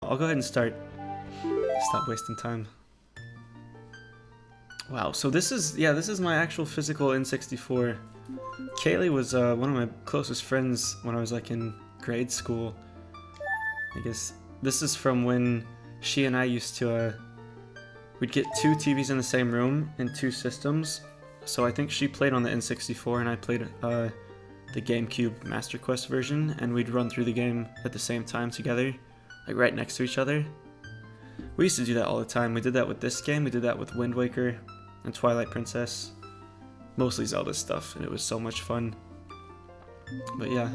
I'll go ahead and start. Stop wasting time. Wow, so this is my actual physical N64. Kaylee was one of my closest friends when I was like in grade school. I guess this is from when she and I used to, we'd get two TVs in the same room and two systems. So I think she played on the N64 and I played the GameCube Master Quest version, and we'd run through the game at the same time together, like right next to each other. We used to do that all the time. We did that with this game, we did that with Wind Waker and Twilight Princess. Mostly Zelda stuff, and it was so much fun. But yeah,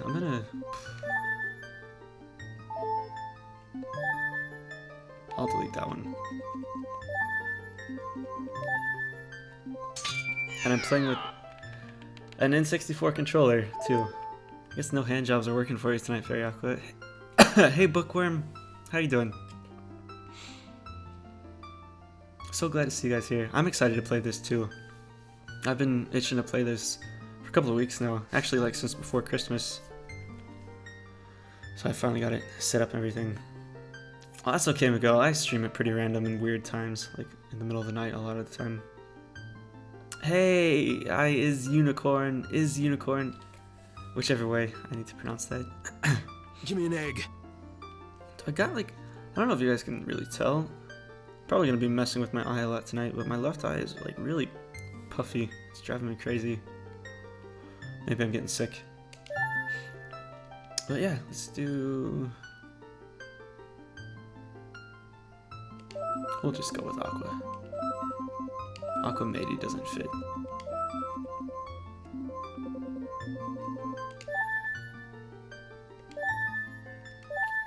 I'll delete that one. And I'm playing with an N64 controller, too. I guess no hand jobs are working for you tonight, Fairy Aqua. Hey, Bookworm. How you doing? So glad to see you guys here. I'm excited to play this, too. I've been itching to play this for a couple of weeks now. Actually, like, since before Christmas. So I finally got it set up and everything. Oh, that's okay, Miguel. I stream it pretty random and weird times, like in the middle of the night a lot of the time. Hey, is unicorn, whichever way I need to pronounce that. Give me an egg. I got like, I don't know if you guys can really tell. Probably gonna be messing with my eye a lot tonight, but my left eye is like really puffy. It's driving me crazy. Maybe I'm getting sick. But yeah, let's do... We'll just go with Aqua. Aqua Matey doesn't fit.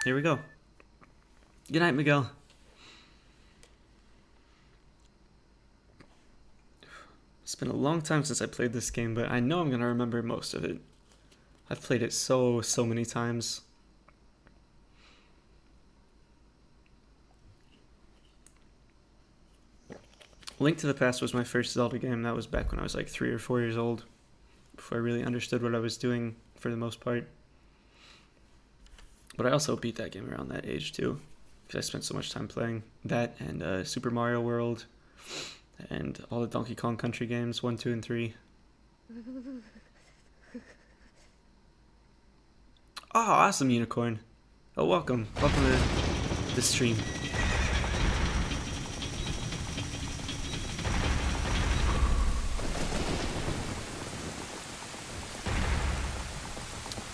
Here we go. Good night, Miguel. It's been a long time since I played this game, but I know I'm gonna remember most of it. I've played it so many times. Link to the Past was my first Zelda game. That was back when I was like 3 or 4 years old, before I really understood what I was doing for the most part. But I also beat that game around that age too, because I spent so much time playing that and Super Mario World and all the Donkey Kong Country games, 1, 2, and 3. Oh, awesome, Unicorn. Oh, welcome to the stream.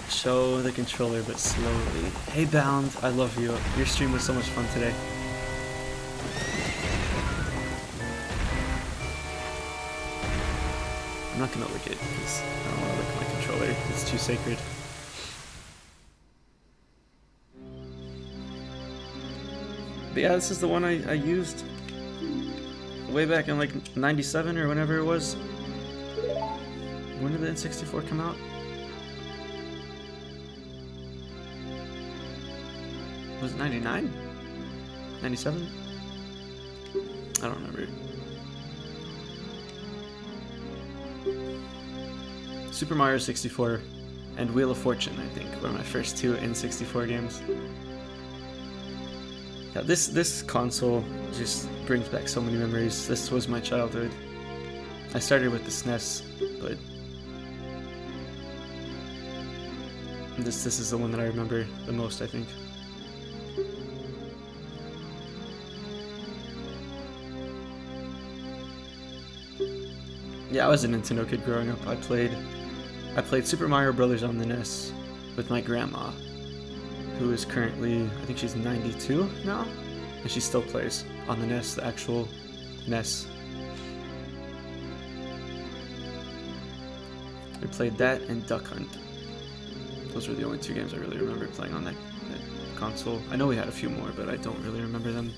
Show the controller, but slowly. Hey, Bound, I love you. Your stream was so much fun today. I'm not gonna lick it because I don't want to lick my controller. It's too sacred. But yeah, this is the one I used way back in like 97 or whenever it was. When did the N64 come out? Was it 99? 97? I don't remember. Super Mario 64 and Wheel of Fortune, I think, were my first two N64 games. Yeah, this console just brings back so many memories. This was my childhood. I started with the SNES, but this is the one that I remember the most, I think. Yeah, I was a Nintendo kid growing up. I played Super Mario Brothers on the NES with my grandma, who is currently, I think she's 92 now, and she still plays on the NES, the actual NES. We played that and Duck Hunt. Those were the only two games I really remember playing on that console. I know we had a few more, but I don't really remember them.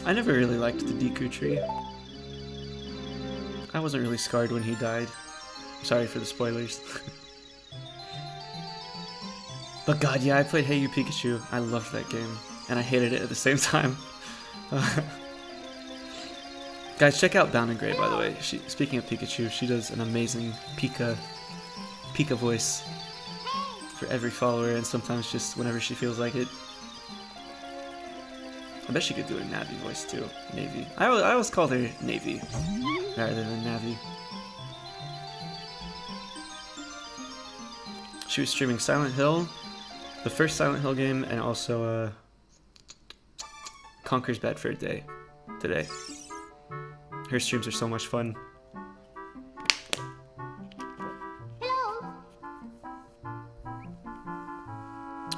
I never really liked the Deku tree. I wasn't really scarred when he died. Sorry for the spoilers. But god, yeah, I played Hey You Pikachu. I loved that game. And I hated it at the same time. Guys, check out Bound and Grey, by the way. Speaking of Pikachu, she does an amazing Pika voice. for every follower, and sometimes just whenever she feels like it. I bet she could do a Navi voice too. Navy. I always called her Navy rather than Navi. She was streaming Silent Hill, the first Silent Hill game, and also Conker's Bad Fur Day today. Her streams are so much fun.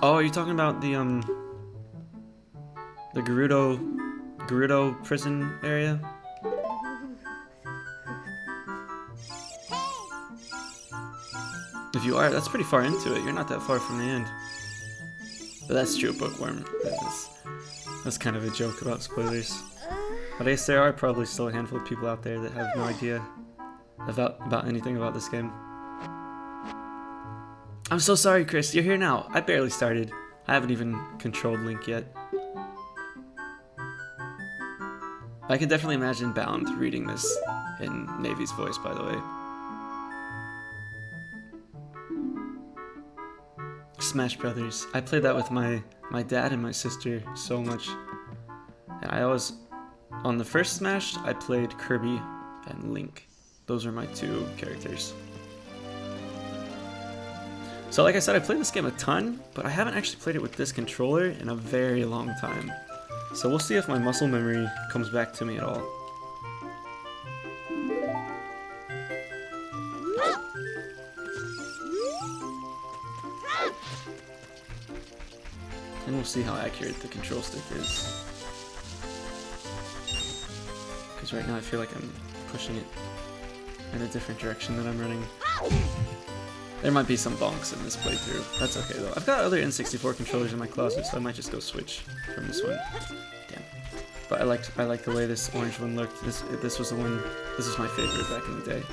Oh, are you talking about the Gerudo prison area? If you are, that's pretty far into it. You're not that far from the end. But that's true, Bookworm. That's kind of a joke about spoilers. But I guess there are probably still a handful of people out there that have no idea about anything about this game. I'm so sorry, Chris. You're here now. I barely started. I haven't even controlled Link yet. I can definitely imagine Bound reading this in Navy's voice, by the way. Smash Brothers. I played that with my dad and my sister so much. And I always, on the first Smash, I played Kirby and Link. Those are my two characters. So like I said, I played this game a ton, but I haven't actually played it with this controller in a very long time. So we'll see if my muscle memory comes back to me at all. And we'll see how accurate the control stick is. Because right now I feel like I'm pushing it in a different direction than I'm running. There might be some bonks in this playthrough. That's okay though. I've got other N64 controllers in my closet, so I might just go switch from this one. Damn. But I like the way this orange one looked. This was the one. This was my favorite back in the day.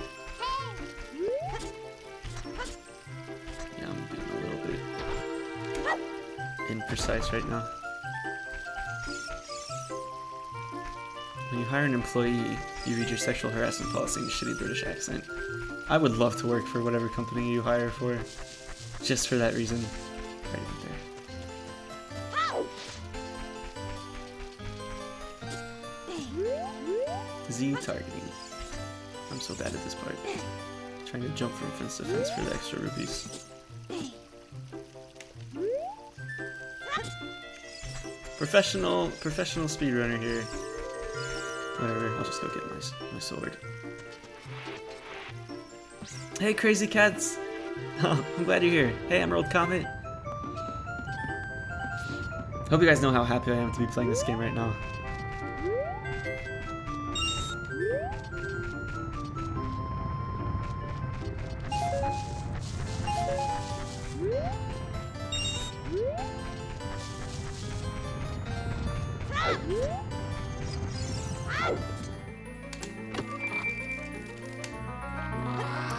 Yeah, I'm being a little bit imprecise right now. When you hire an employee, you read your sexual harassment policy in a shitty British accent. I would love to work for whatever company you hire for, just for that reason. Right there. Z targeting. I'm so bad at this part. Trying to jump from fence to fence for the extra rupees. Professional speedrunner here. Whatever, I'll just go get my sword. Hey, Crazy Cats! Oh, I'm glad you're here. Hey, Emerald Comet. Hope you guys know how happy I am to be playing this game right now.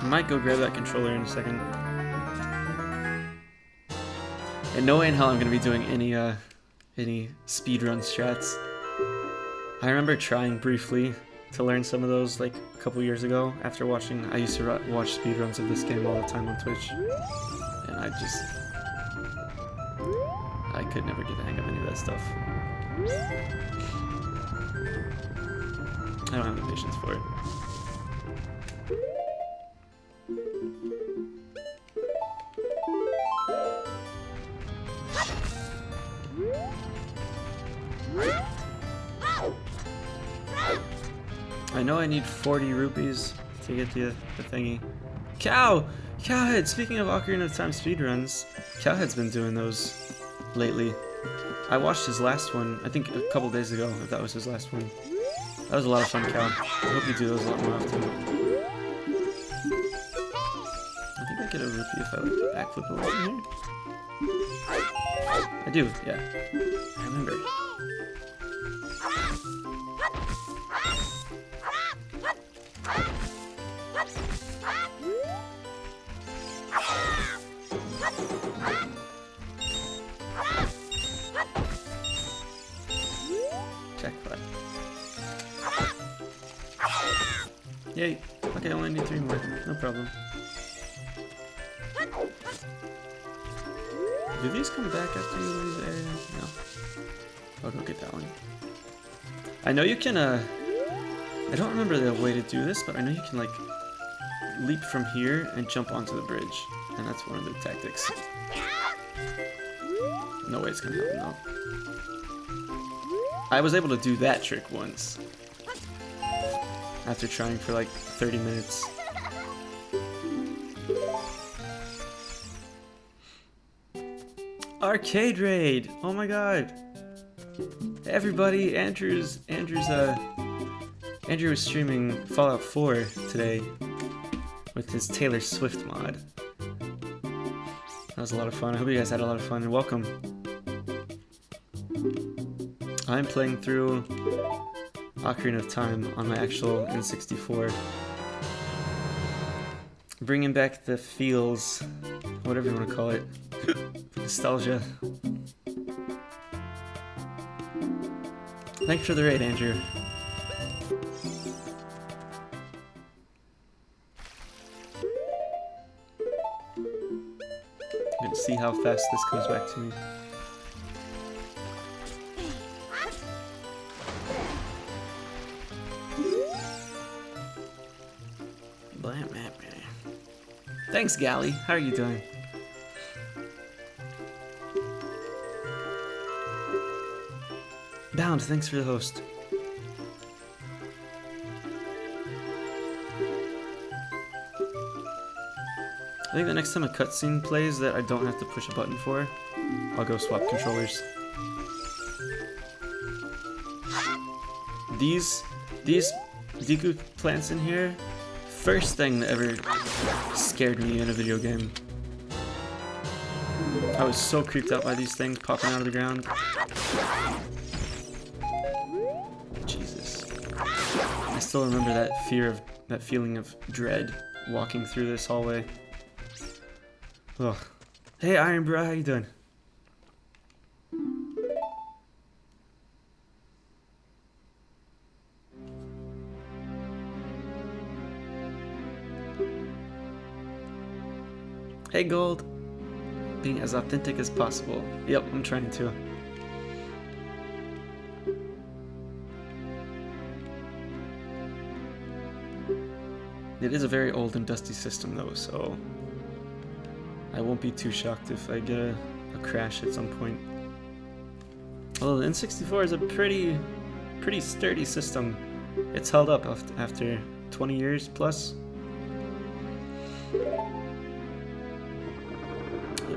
I might go grab that controller in a second. And no way in hell I'm gonna be doing any speedrun strats. I remember trying briefly to learn some of those like a couple years ago after watching. I used to watch speedruns of this game all the time on Twitch, and I could never get the hang of any of that stuff. I don't have the patience for it. I know I need 40 rupees to get the thingy. Cowhead! Speaking of Ocarina of Time speedruns, Cowhead's been doing those lately. I watched his last one, I think a couple days ago, if that was his last one. That was a lot of fun, Cow. I hope you do those a lot more often. I think I get a rupee if I like backflip away from here. I do, yeah. I remember. Jackpot. Yay. Okay, I only need 3 more. No problem. Do these come back after you leave the area? No. I'll go get that one. I know you can, I don't remember the way to do this, but I know you can, like, leap from here and jump onto the bridge. And that's one of the tactics. No way it's gonna happen, though. I was able to do that trick once. After trying for, like, 30 minutes. Arcade raid! Oh my god! Hey everybody, Andrew was streaming Fallout 4 today with his Taylor Swift mod. That was a lot of fun. I hope you guys had a lot of fun and welcome. I'm playing through Ocarina of Time on my actual N64. Bringing back the feels, whatever you want to call it. Nostalgia. Thanks for the raid, Andrew. I'm gonna see how fast this comes back to me. Thanks, Gally. How are you doing? Bound, thanks for the host. I think the next time a cutscene plays that I don't have to push a button for, I'll go swap controllers. These Deku plants in here, first thing that ever scared me in a video game. I was so creeped out by these things popping out of the ground. Jesus. I still remember that feeling of dread walking through this hallway. Ugh. Hey Iron Bro, how you doing? Hey Gold. Being as authentic as possible. Yep, I'm trying to. It is a very old and dusty system though, so I won't be too shocked if I get a crash at some point. Although the N64 is a pretty sturdy system. It's held up after 20 years plus.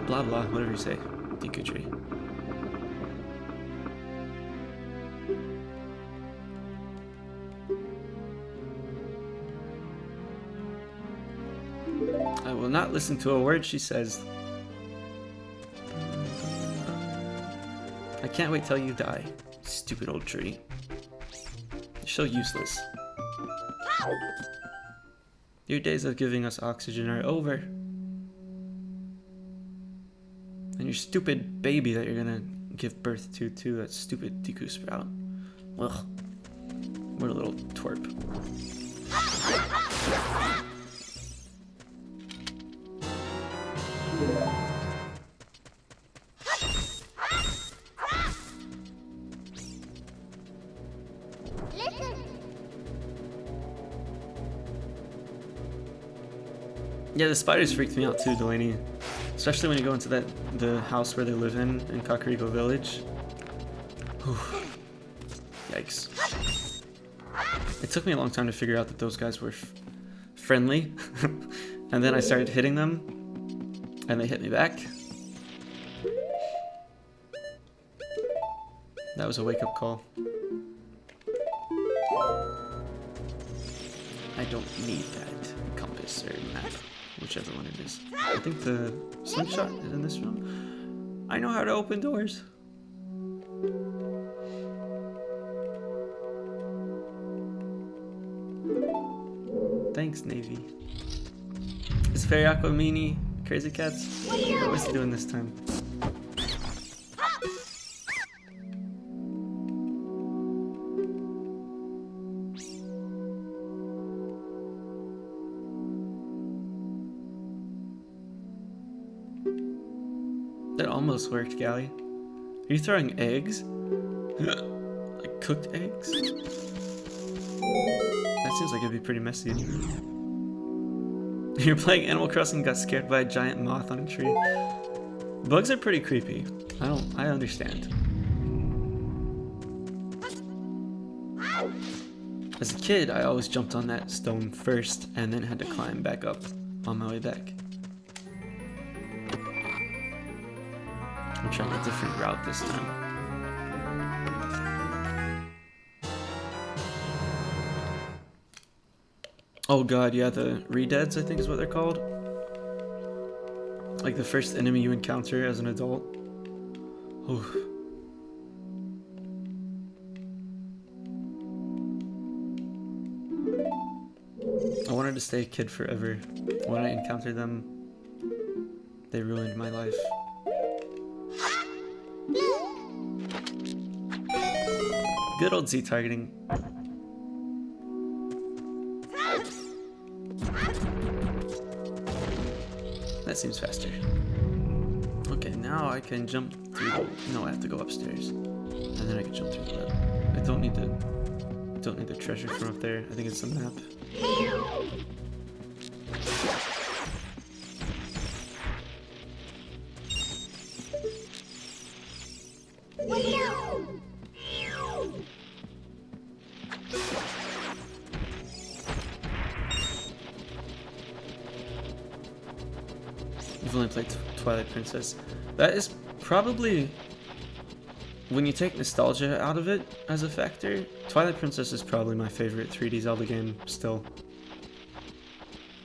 Blah blah, whatever you say. Deku tree. I will not listen to a word she says. I can't wait till you die, stupid old tree. You're so useless. Your days of giving us oxygen are over. And your stupid baby that you're gonna give birth to too, that stupid Deku sprout. Ugh. What a little twerp. Yeah, the spiders freaked me out too, Delaney. Especially when you go into the house where they live in Kakariko Village. Whew. Yikes. It took me a long time to figure out that those guys were friendly. And then I started hitting them, and they hit me back. That was a wake-up call. I don't need that compass or map. Whichever one it is. I think the slingshot is in this room. I know how to open doors. Thanks, Navy. Is Fairy Aqua Mini Crazy Cats? What was he doing this time? almost worked, Gally. Are you throwing eggs? Like cooked eggs? That seems like it'd be pretty messy. You're playing Animal Crossing and got scared by a giant moth on a tree. Bugs are pretty creepy. I understand. As a kid, I always jumped on that stone first and then had to climb back up on my way back. I'm trying a different route this time. Oh god, yeah, the Redeads, I think is what they're called. Like the first enemy you encounter as an adult. Ooh. I wanted to stay a kid forever. When I encountered them, they ruined my life. Good old Z targeting. That seems faster. Okay, now I can jump through the... No, I have to go upstairs. And then I can jump through the web. I don't need the treasure from up there. I think it's the map. You've only played Twilight Princess. That is probably, when you take nostalgia out of it as a factor, Twilight Princess is probably my favorite 3D Zelda game still.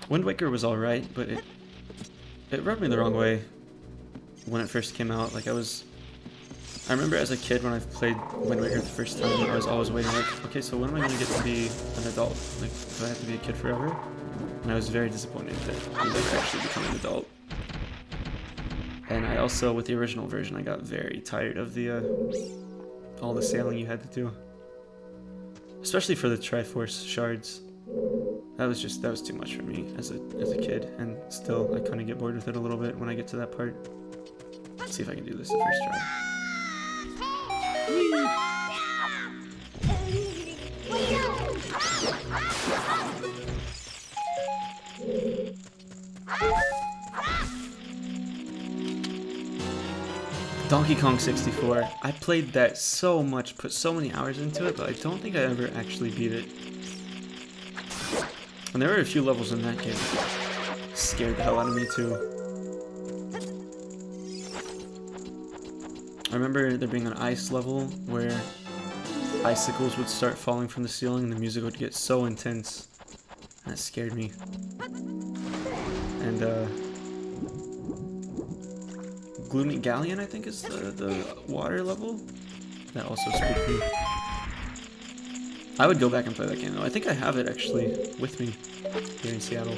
Wind Waker was alright, but it rubbed me the wrong way when it first came out. Like I remember as a kid when I played Wind Waker the first time, I was always waiting like, okay, so when am I going to get to be an adult? Like, do I have to be a kid forever? And I was very disappointed that I never actually become an adult. And I also, with the original version, I got very tired of the all the sailing you had to do. Especially for the Triforce shards. That was too much for me as a kid, and still I kind of get bored with it a little bit when I get to that part. Let's see if I can do this the first try. Donkey Kong 64. I played that so much, put so many hours into it, but I don't think I ever actually beat it. And there were a few levels in that game that scared the hell out of me too. I remember there being an ice level where icicles would start falling from the ceiling and the music would get so intense. And that scared me. And Gloomy Galleon, I think, is the water level. That also spooked me. I would go back and play that game though. I think I have it actually with me here in Seattle.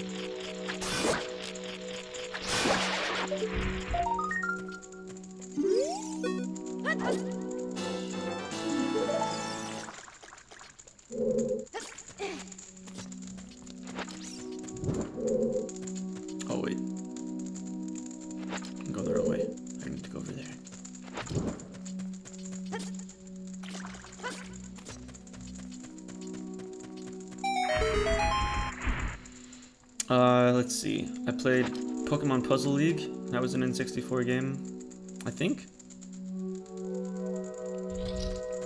Oh wait. I can go the wrong way. I need to go over there. Let's see. I played Pokemon Puzzle League. That was an N64 game, I think.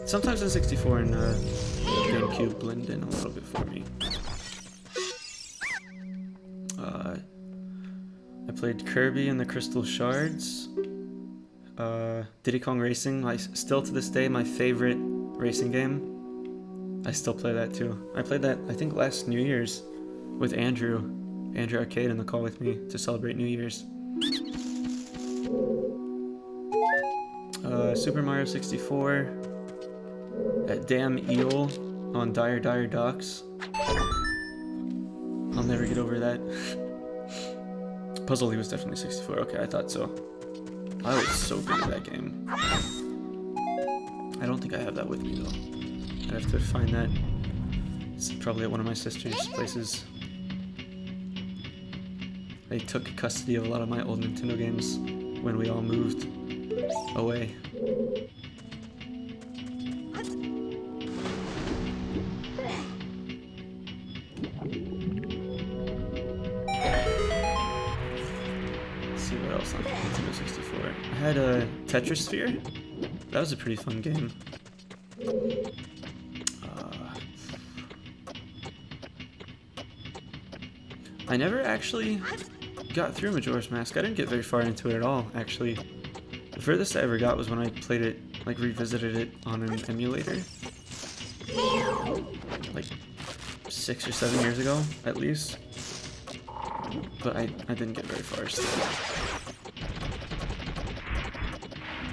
Sometimes N64 and GameCube blend in a little bit for me. I played Kirby and the Crystal Shards. Diddy Kong Racing, still to this day my favorite racing game. I still play that too. I played that I think last New Year's with Andrew Arcade in the call with me to celebrate New Year's. Super Mario 64. That damn eel on Dire Docks. I'll never get over that. Puzzle League was definitely 64. Okay, I thought so. I was so good at that game. I don't think I have that with me though. I'd have to find that. It's probably at one of my sister's places. They took custody of a lot of my old Nintendo games when we all moved. away. Let's see what else on Nintendo 64. I had a Tetrisphere. That was a pretty fun game. I never actually got through Majora's Mask. I didn't get very far into it at all, actually. The furthest I ever got was when I played it, like revisited it on an emulator. Like 6 or 7 years ago, at least. But I didn't get very far still.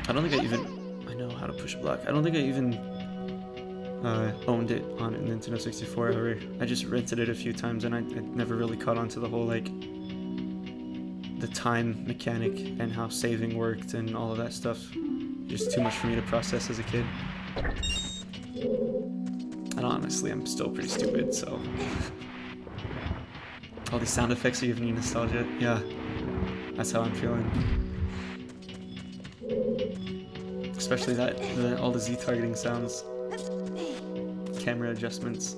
I don't think I even... I know how to push a block. I don't think I even owned it on Nintendo 64 ever. I just rented it a few times and I never really caught on to the whole, like, the time mechanic and how saving worked and all of that stuff. Just too much for me to process as a kid. And honestly, I'm still pretty stupid, so... All these sound effects are giving you nostalgia. Yeah, that's how I'm feeling. Especially all the Z targeting sounds. Camera adjustments.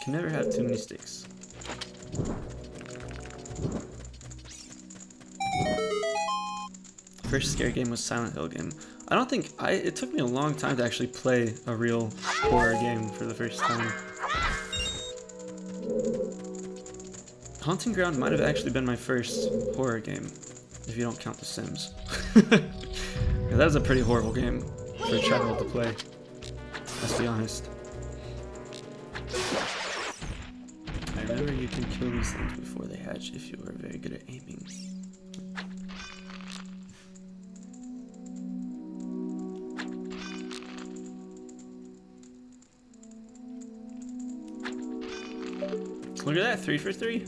Can never have too many sticks. First scare game was Silent Hill game. I don't think it took me a long time to actually play a real horror game for the first time. Haunting Ground might have actually been my first horror game, if you don't count The Sims. Yeah, that was a pretty horrible game for a child to play. Let's be honest. I remember you can kill these things before they hatch if you are very good at aiming. Look at that, 3 for 3.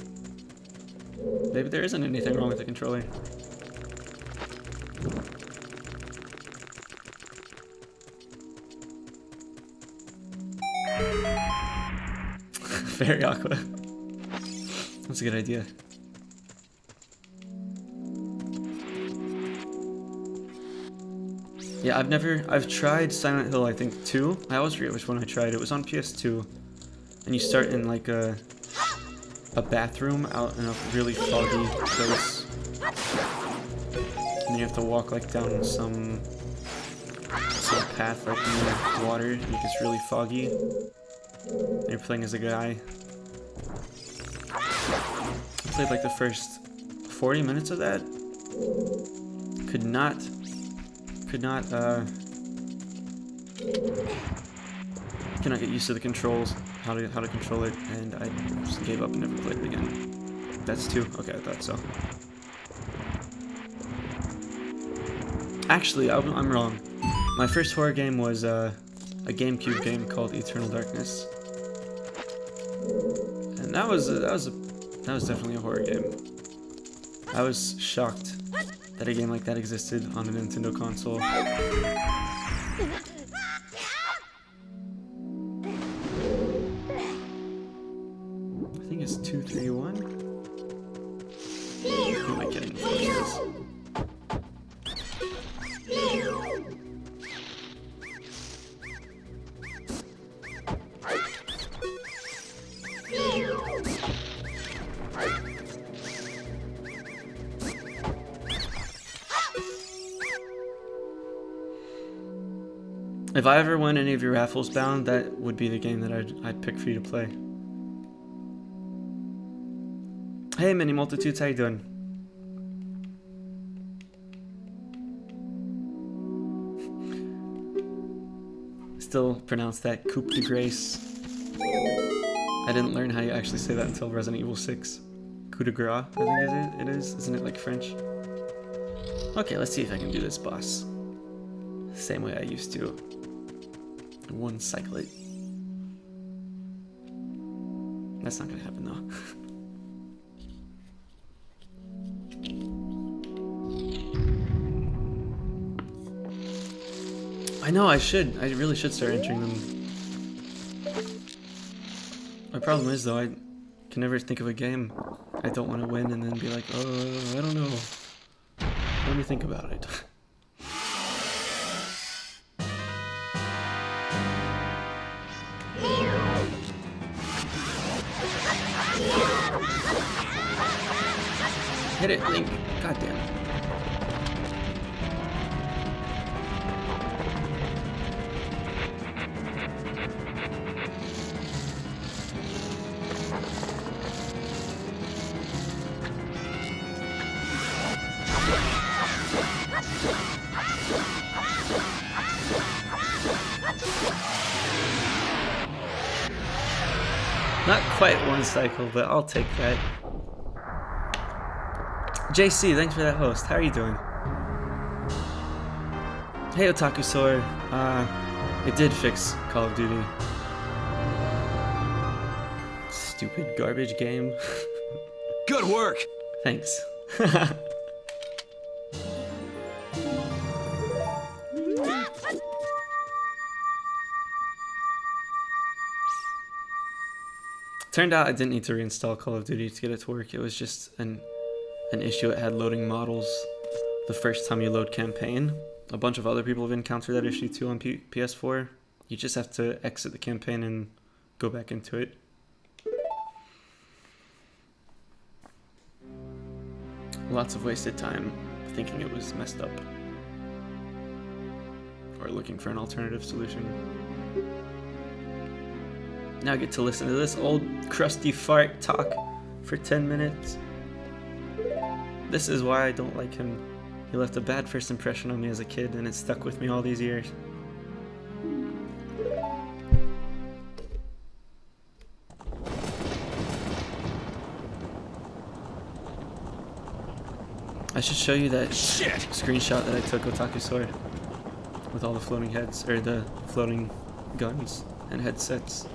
Maybe there isn't anything wrong with the controller. Very aqua. That's a good idea. Yeah, I've tried Silent Hill, I think 2. I always forget which one I tried. It was on PS2. And you start in like a bathroom out in a really foggy place. And you have to walk like down some path like near water, and it gets really foggy. And you're playing as a guy. I played like the first 40 minutes of that. Could not get used to the controls, how to control it, and I just gave up and never played it again. That's 2? Okay, I thought so. Actually, I'm wrong. My first horror game was a GameCube game called Eternal Darkness, and that was definitely a horror game. I was shocked that a game like that existed on a Nintendo console. I think it's 2, 3, 1. Who am I kidding? Of course it is. If I ever won any of your raffles bound, that would be the game that I'd pick for you to play. Hey, Mini Multitudes, how you doing? Still pronounce that coup de grace. I didn't learn how you actually say that until Resident Evil 6. Coup de grace, I think it is. Isn't it like French? Okay, let's see if I can do this boss. Same way I used to. One cyclate. That's not gonna happen though. I know, I should. I really should start entering them. My problem is, though, I can never think of a game I don't want to win and then be like, oh, I don't know. Let me think about it. Hit it, Link. God damn it. Not quite one cycle, but I'll take that. JC, thanks for that host. How are you doing? Hey, Otaku Sor. It did fix Call of Duty. Stupid garbage game. Good work. Thanks. Turned out I didn't need to reinstall Call of Duty to get it to work. It was just an issue. It had loading models the first time you load campaign. A bunch of other people have encountered that issue too on PS4. You just have to exit the campaign and go back into it. Lots of wasted time thinking it was messed up. Or looking for an alternative solution. Now I get to listen to this old crusty fart talk for 10 minutes. This is why I don't like him. He left a bad first impression on me as a kid, and it stuck with me all these years. I should show you that screenshot that I took Otaku Sword with all the floating heads, or the floating guns and headsets.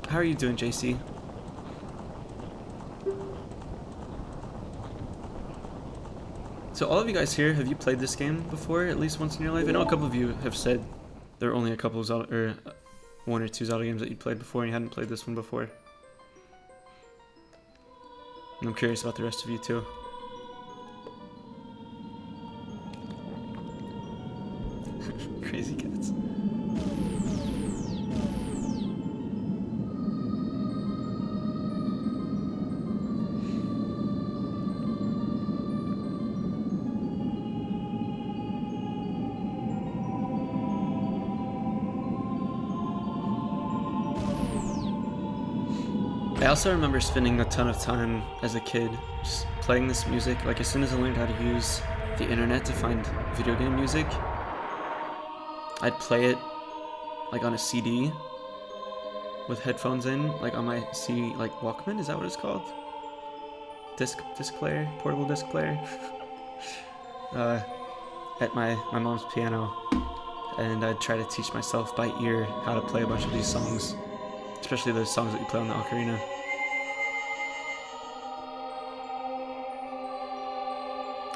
How are you doing, JC? So all of you guys here, have you played this game before, at least once in your life? I know a couple of you have said there are only a couple of Zelda, or one or two Zelda games that you played before and you hadn't played this one before. And I'm curious about the rest of you too. Crazy cats. I also remember spending a ton of time as a kid just playing this music. Like, as soon as I learned how to use the internet to find video game music, I'd play it like on a CD with headphones in, like on my CD, like Walkman, is that what it's called? Disc player, portable disc player. At my mom's piano, and I'd try to teach myself by ear how to play a bunch of these songs, especially those songs that you play on the Ocarina.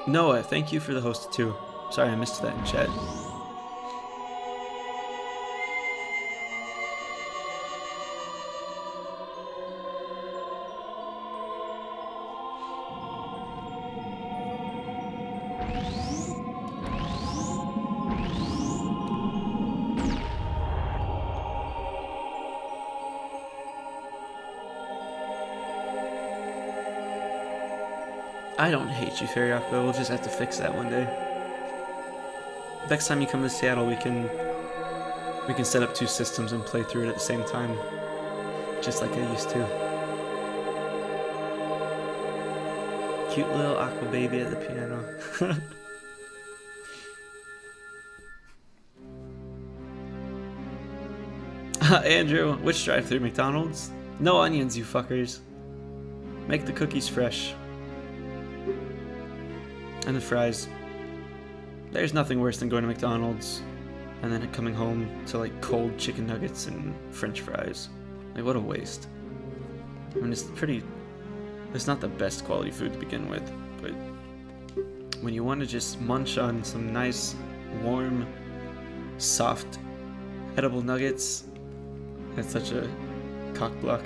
Noah, thank you for the host too. Sorry I missed that in chat. I don't hate you, Fairy Aqua. We'll just have to fix that one day. Next time you come to Seattle, we can set up two systems and play through it at the same time, just like I used to. Cute little Aqua baby at the piano. Andrew, which drive-thru? McDonald's? No onions, you fuckers. Make the cookies fresh. And the fries. There's nothing worse than going to McDonald's and then coming home to like cold chicken nuggets and French fries. Like, what a waste. I mean, it's not the best quality food to begin with, but when you want to just munch on some nice, warm, soft, edible nuggets. That's such a cock block.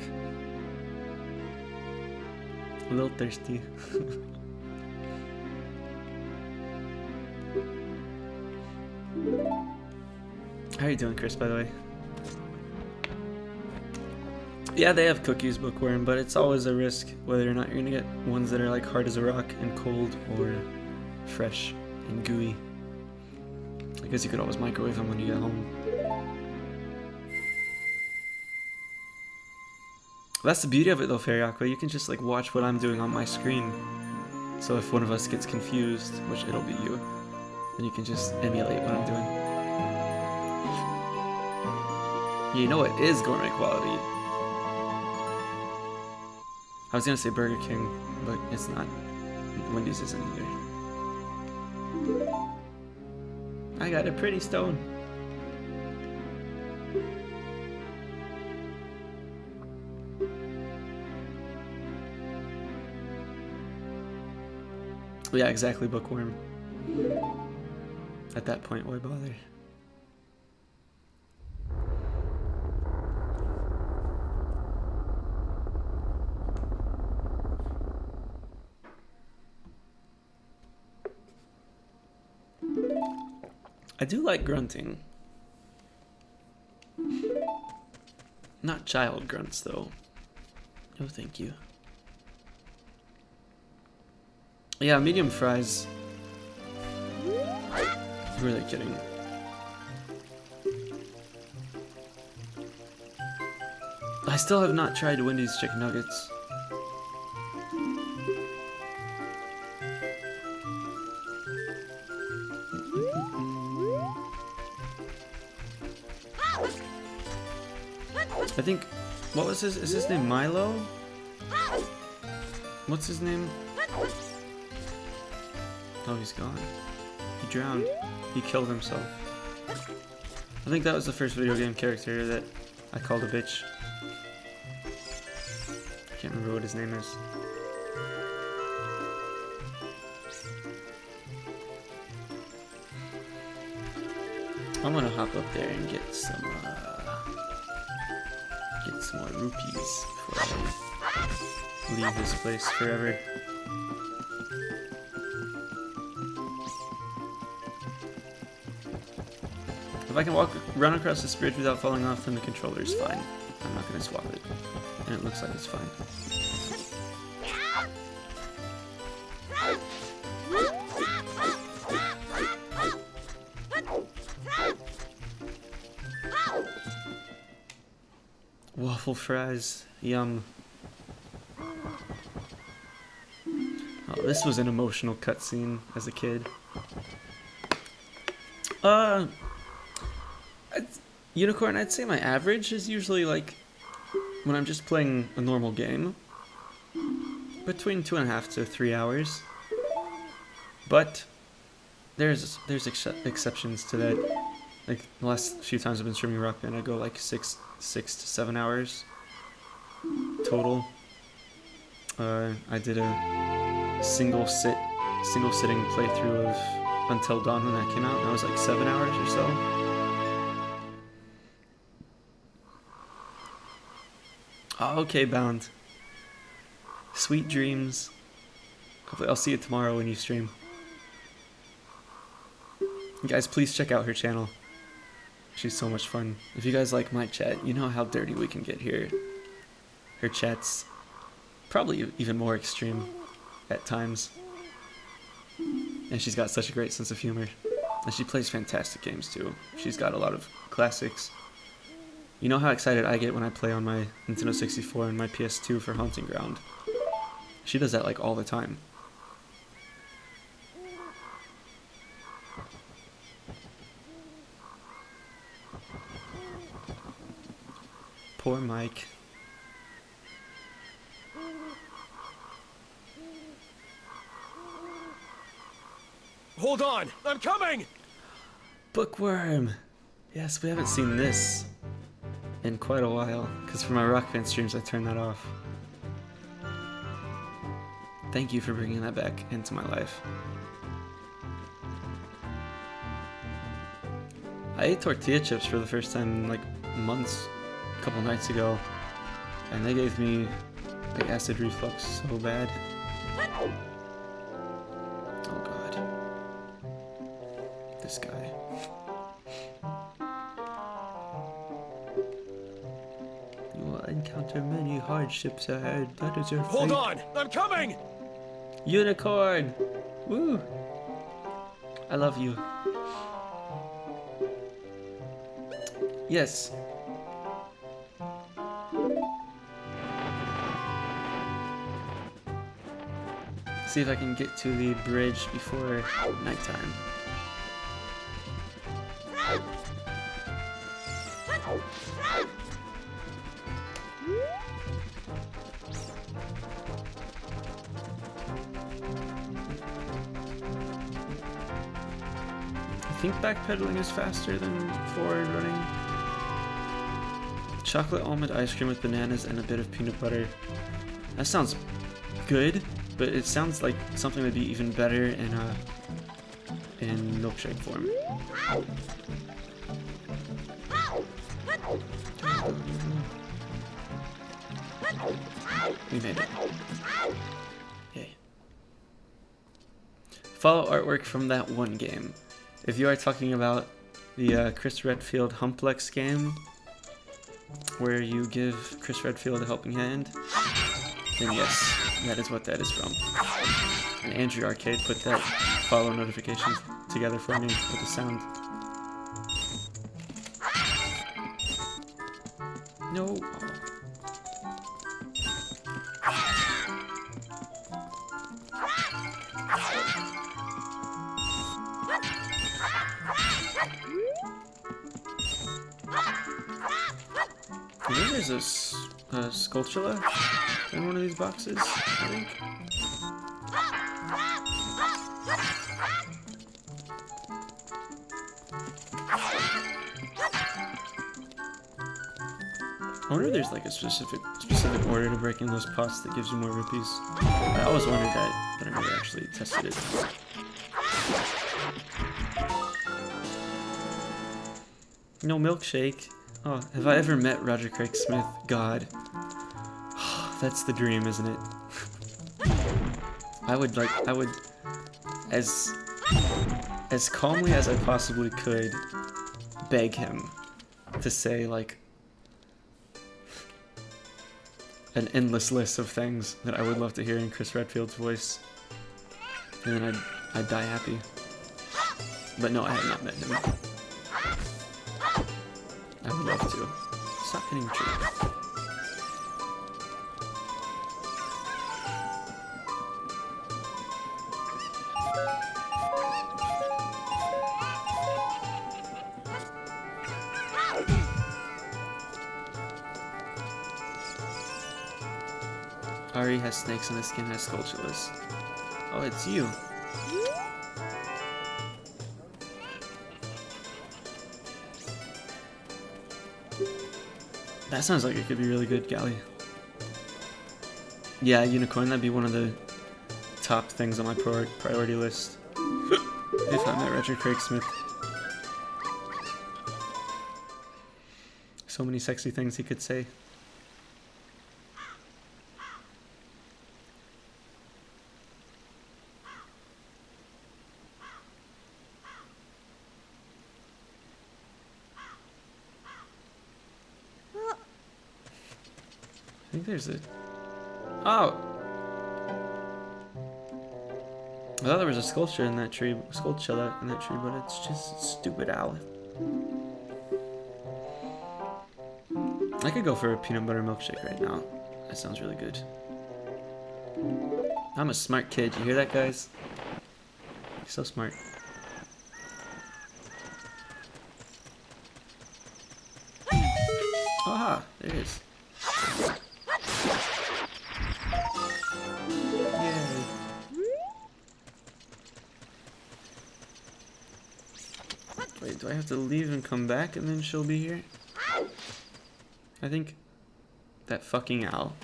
A little thirsty. How are you doing, Chris, by the way? Yeah, they have cookies, Bookworm, but it's always a risk whether or not you're gonna get ones that are like hard as a rock and cold, or fresh and gooey. I guess you could always microwave them when you get home. That's the beauty of it though, Fairy Aqua. You can just like watch what I'm doing on my screen. So if one of us gets confused, which it'll be you, then you can just emulate what I'm doing. You know it is gourmet quality. I was gonna say Burger King, but it's not. Wendy's isn't either. I got a pretty stone. Yeah, exactly, Bookworm. At that point, why bother? I do like grunting. Not child grunts, though. No, thank you. Yeah, medium fries. Really kidding. I still have not tried Wendy's chicken nuggets. I think, what was his, is his name Milo? What's his name? Oh, he's gone. He drowned. He killed himself. I think that was the first video game character that I called a bitch. I can't remember what his name is. I'm gonna hop up there and get some more rupees before I leave this place forever. If I can run across this bridge without falling off, then the controller's fine. I'm not gonna swap it. And it looks like it's fine. Waffle fries, yum. Oh, this was an emotional cutscene as a kid. Unicorn, I'd say my average is usually like, when I'm just playing a normal game, between 2.5 to 3 hours. But there's exceptions to that. Like the last few times I've been streaming Rock Band, I go like 6 to 7 hours total. I did a single sitting playthrough of Until Dawn when that came out, and that was like 7 hours or so. Oh, okay, Bound. Sweet dreams. Hopefully I'll see you tomorrow when you stream. You guys, please check out her channel. She's so much fun. If you guys like my chat, you know how dirty we can get here. Her chat's probably even more extreme at times. And she's got such a great sense of humor. And she plays fantastic games too. She's got a lot of classics. You know how excited I get when I play on my Nintendo 64 and my PS2 for Haunting Ground. She does that like all the time. Poor Mike. Hold on, I'm coming! Bookworm! Yes, we haven't seen this in quite a while, because for my Rock Band streams I turned that off. Thank you for bringing that back into my life. I ate tortilla chips for the first time in like months, a couple nights ago, and they gave me like acid reflux so bad. Oh god. This guy. You will encounter many hardships ahead. That is your fate. Hold on! I'm coming! Unicorn! Woo! I love you. Yes. See if I can get to the bridge before nighttime. I think backpedaling is faster than forward running. Chocolate almond ice cream with bananas and a bit of peanut butter. That sounds good, but it sounds like something that'd be even better in milkshake form. We made it. Yay. Follow artwork from that one game. If you are talking about the Chris Redfield Humplex game, where you give Chris Redfield a helping hand, then yes, that is what that is from. And Andrew Arcade put that follow notification together for me with the sound. No. I think there's a Skulltula in one of these boxes, I think. I wonder if there's like a specific order to breaking those pots that gives you more rupees. I always wondered that, but I never actually tested it. No milkshake. Oh, have I ever met Roger Craig Smith? God. That's the dream, isn't it? I would, as calmly as I possibly could, beg him to say, like, an endless list of things that I would love to hear in Chris Redfield's voice. And then I'd die happy. But no, I have not met him. I would love to. Stop hitting the tree. Ari has snakes and his skin has Skulltulas. Oh, it's you. That sounds like it could be really good, Gally. Yeah, unicorn, that'd be one of the top things on my priority list. If I met Roger Craig Smith. So many sexy things he could say. I think there's a... Oh! I thought there was a sculpture in that tree, Skulltula in that tree, but it's just a stupid owl. I could go for a peanut butter milkshake right now. That sounds really good. I'm a smart kid. You hear that, guys? You're so smart. Aha! There it is. Yay. Wait, do I have to leave and come back and then she'll be here? I think that fucking owl.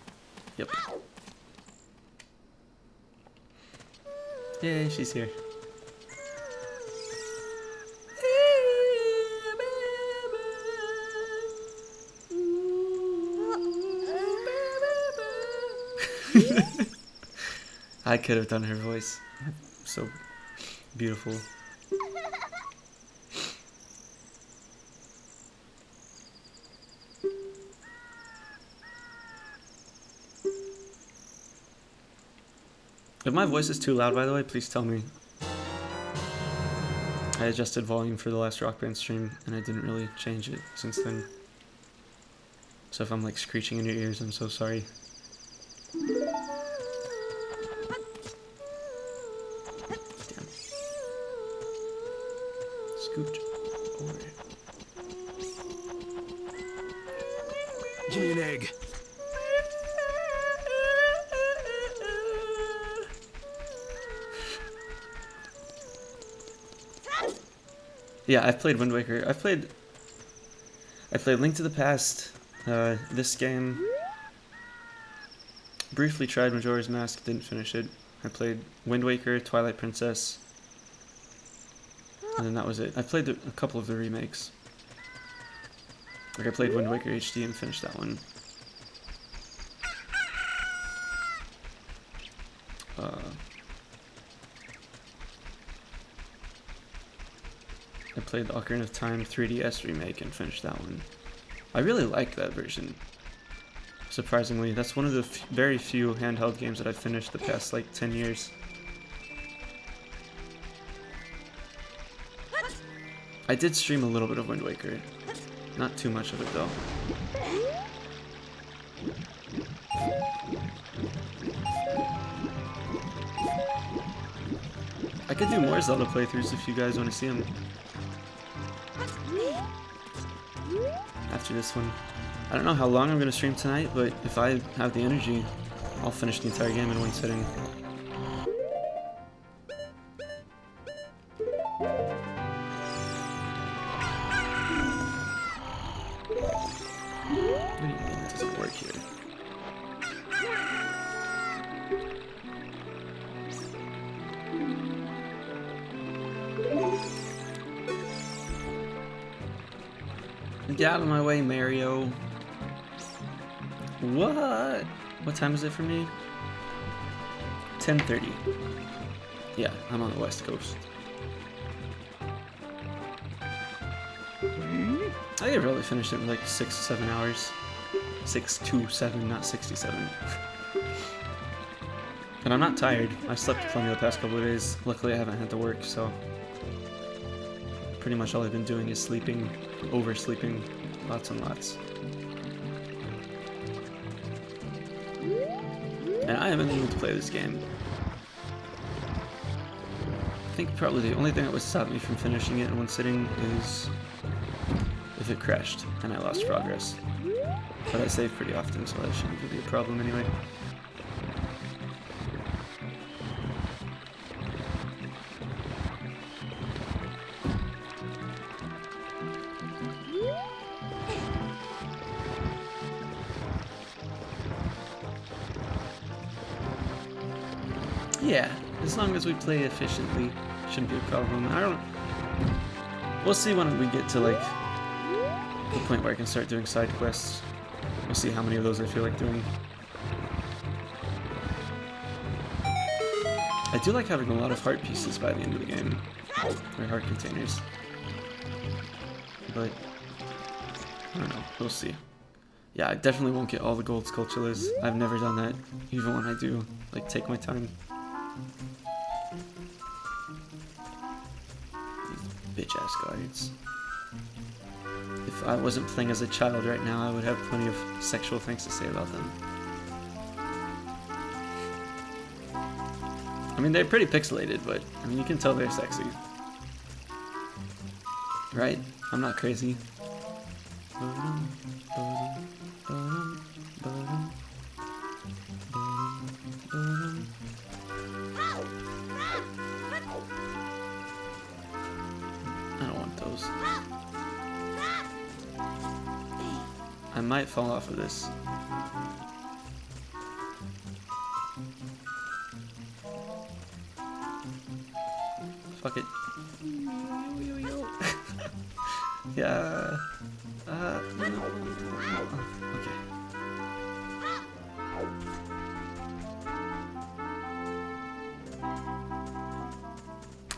Yep. Yay, she's here. I could have done her voice. So beautiful. If my voice is too loud, by the way, please tell me. I adjusted volume for the last Rock Band stream, and I didn't really change it since then. So if I'm like screeching in your ears, I'm so sorry. Damn. Scooch over. Give me an egg. Yeah, I've played Wind Waker. I played Link to the Past, this game. Briefly tried Majora's Mask, didn't finish it. I played Wind Waker, Twilight Princess, and then that was it. I played a couple of the remakes. Like I played Wind Waker HD and finished that one. I played the Ocarina of Time 3DS remake and finished that one. I really liked that version. Surprisingly, that's one of the very few handheld games that I've finished the past like 10 years. I did stream a little bit of Wind Waker. Not too much of it though. I could do more Zelda playthroughs if you guys want to see them. After this one. I don't know how long I'm going to stream tonight, but if I have the energy, I'll finish the entire game in one sitting. What do you mean it doesn't work here? Get out of my way, Mario. What? What time is it for me? 10:30. Yeah, I'm on the West Coast. I could really finish it in like 6 to 7 hours. 6 to 7, not 67. And I'm not tired. I slept plenty the past couple of days. Luckily I haven't had to work, so pretty much all I've been doing is sleeping, oversleeping, lots and lots. And I am in the mood to play this game. I think probably the only thing that would stop me from finishing it in one sitting is if it crashed and I lost progress. But I save pretty often, so that shouldn't be a problem anyway. Yeah, as long as we play efficiently, shouldn't be a problem. We'll see when we get to like the point where I can start doing side quests. We'll see how many of those I feel like doing. I do like having a lot of heart pieces by the end of the game, or heart containers. But I don't know, we'll see. Yeah, I definitely won't get all the gold sculptures. I've never done that, even when I do, like, take my time. These bitch-ass guards. If I wasn't playing as a child right now, I would have plenty of sexual things to say about them. I mean, they're pretty pixelated, but, I mean, you can tell they're sexy. Right? I'm not crazy. I don't want those. I might fall off of this. Fuck it. Yeah. No. Okay.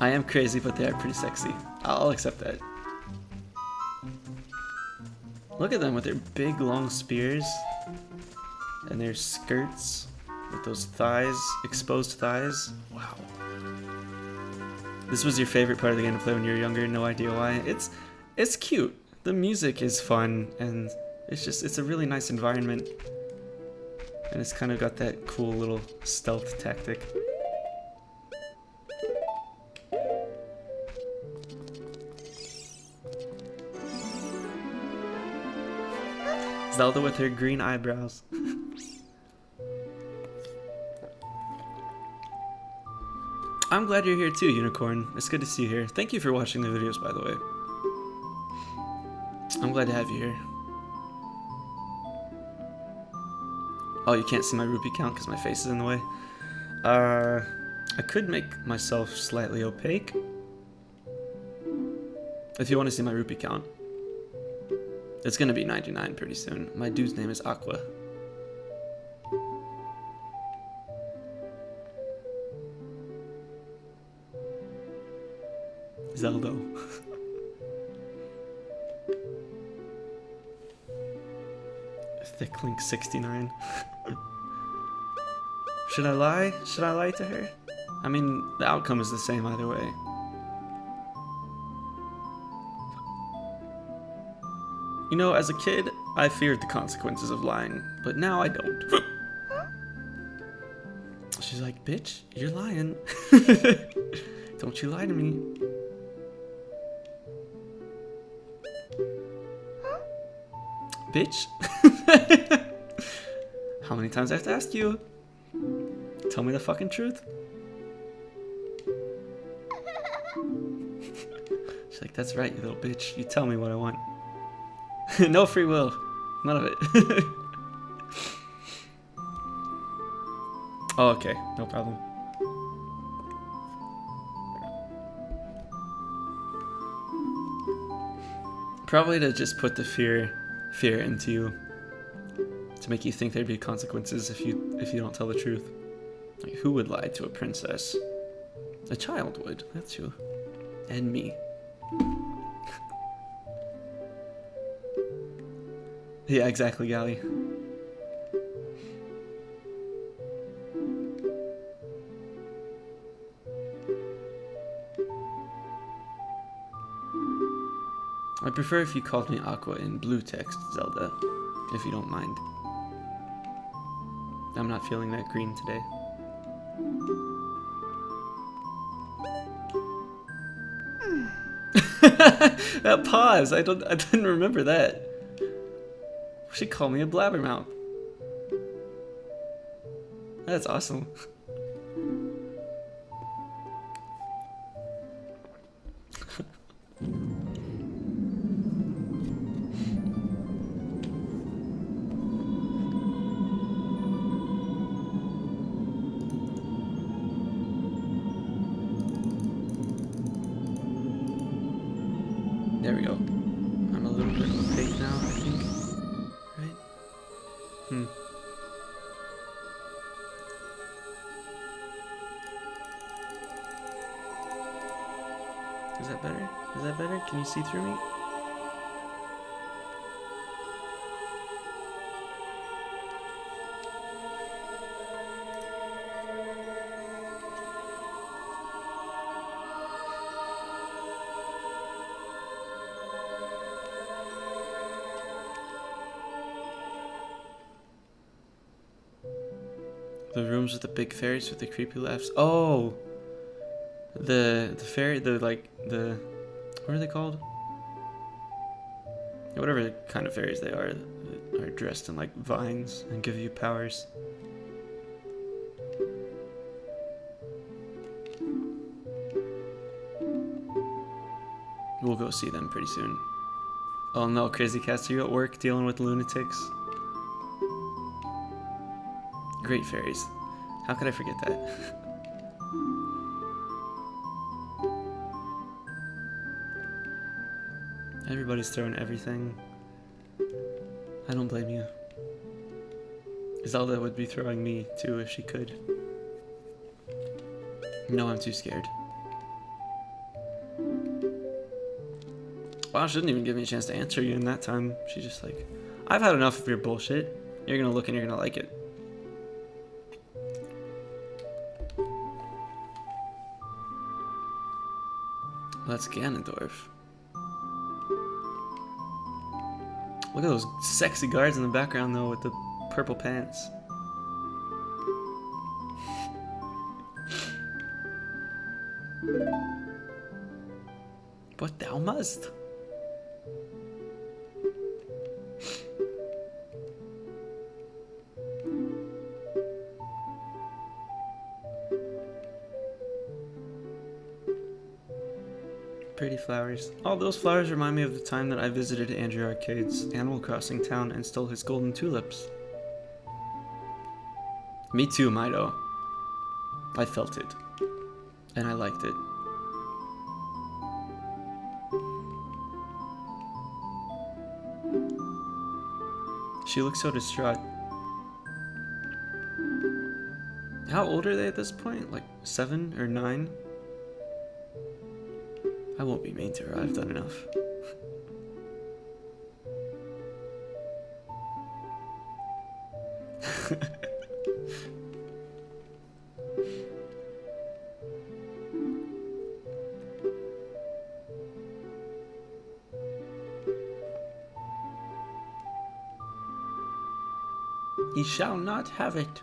I am crazy, but they are pretty sexy. I'll accept that. Look at them with their big long spears and their skirts with those thighs, exposed thighs. Wow. This was your favorite part of the game to play when you were younger, no idea why. It's cute. The music is fun and it's a really nice environment. And it's kind of got that cool little stealth tactic. Zelda with her green eyebrows. I'm glad you're here too, Unicorn. It's good to see you here. Thank you for watching the videos, by the way. I'm glad to have you here. Oh, you can't see my rupee count because my face is in the way. I could make myself slightly opaque. If you want to see my rupee count. It's gonna be 99 pretty soon. My dude's name is Aqua. Zelda. Thick Link 69. Should I lie? Should I lie to her? I mean, the outcome is the same either way. You know, as a kid, I feared the consequences of lying, but now I don't. She's like, bitch, you're lying. Don't you lie to me. Bitch. How many times I have to ask you? Tell me the fucking truth. She's like, that's right, you little bitch. You tell me what I want. No free will. None of it. Oh, okay. No problem. Probably to just put the fear into you. To make you think there'd be consequences if you don't tell the truth. Like, who would lie to a princess? A child would. That's who. And me. Yeah, exactly, Gally. I prefer if you called me Aqua in blue text, Zelda, if you don't mind. I'm not feeling that green today. That pause, I didn't remember that. She called me a blabbermouth. That's awesome. There we go. I'm a little bit opaque now, I think. Right? Is that better? Is that better? Can you see through me? The rooms with the big fairies with the creepy laughs. Oh! The fairy, what are they called? Whatever kind of fairies they are dressed in like vines and give you powers. We'll go see them pretty soon. Oh no, Crazy Cats, are you at work dealing with lunatics? Great fairies. How could I forget that? Everybody's throwing everything. I don't blame you. Zelda would be throwing me too if she could. No, I'm too scared. Wow, she didn't even give me a chance to answer you in that time. She's just like, I've had enough of your bullshit. You're gonna look and you're gonna like it. That's Ganondorf. Look at those sexy guards in the background though with the purple pants. But thou must. Pretty flowers. All those flowers remind me of the time that I visited Andrew Arcade's Animal Crossing town and stole his golden tulips. Me too, Mido. I felt it. And I liked it. She looks so distraught. How old are they at this point? Like 7 or 9? I won't be mean to her, I've done enough. He shall not have it.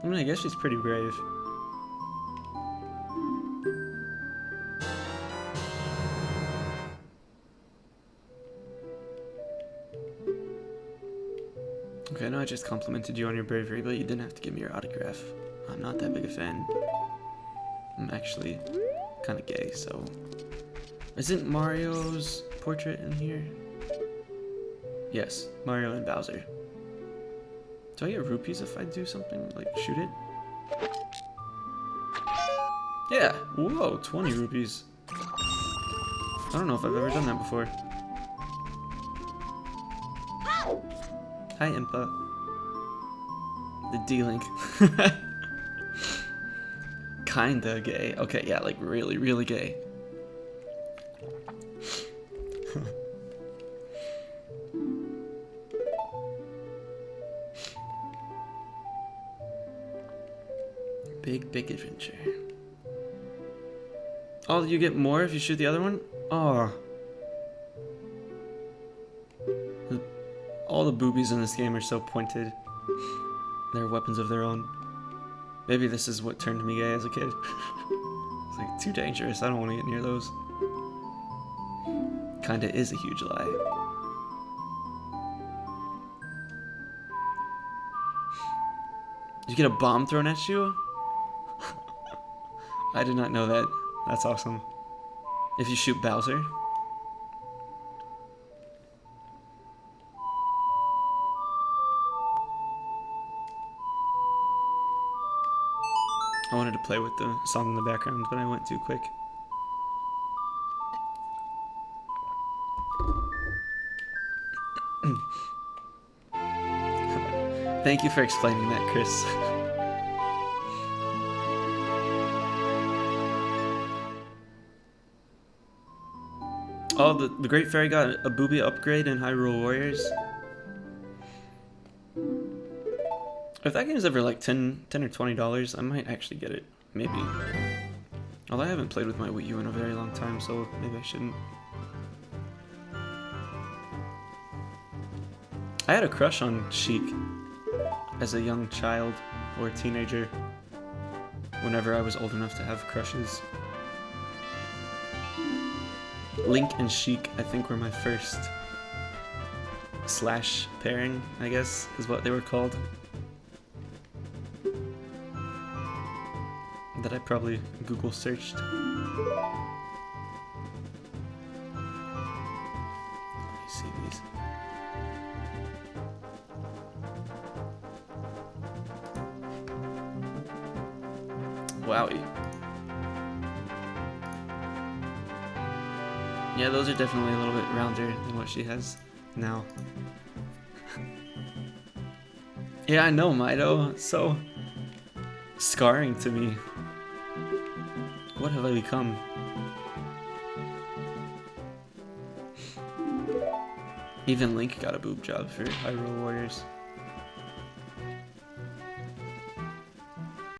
I mean, I guess she's pretty brave. Okay, I know I just complimented you on your bravery, but you didn't have to give me your autograph. I'm not that big a fan. I'm actually kind of gay, so... Isn't Mario's portrait in here? Yes, Mario and Bowser. Do I get rupees if I do something, like shoot it? Yeah, whoa, 20 rupees. I don't know if I've ever done that before. Hi, Impa. The D-Link. Kinda gay. Okay, yeah, like really, really gay. Big adventure. Oh, you get more if you shoot the other one? Oh. All the boobies in this game are so pointed. They're weapons of their own. Maybe this is what turned me gay as a kid. It's like, too dangerous, I don't want to get near those. Kinda is a huge lie. You get a bomb thrown at you? I did not know that. That's awesome. If you shoot Bowser. I wanted to play with the song in the background, but I went too quick. Thank you for explaining that, Chris. Oh, the Great Fairy got a booby upgrade in Hyrule Warriors. If that game's ever like $10 or $20, I might actually get it. Maybe. Although I haven't played with my Wii U in a very long time, so maybe I shouldn't. I had a crush on Sheik as a young child or teenager. Whenever I was old enough to have crushes. Link and Sheik, I think, were my first slash pairing, I guess, is what they were called. That I probably Google searched. Let me see these. Wowie. Yeah, those are definitely a little bit rounder than what she has now. Yeah, I know, Mido. So scarring to me. What have I become? Even Link got a boob job for Hyrule Warriors.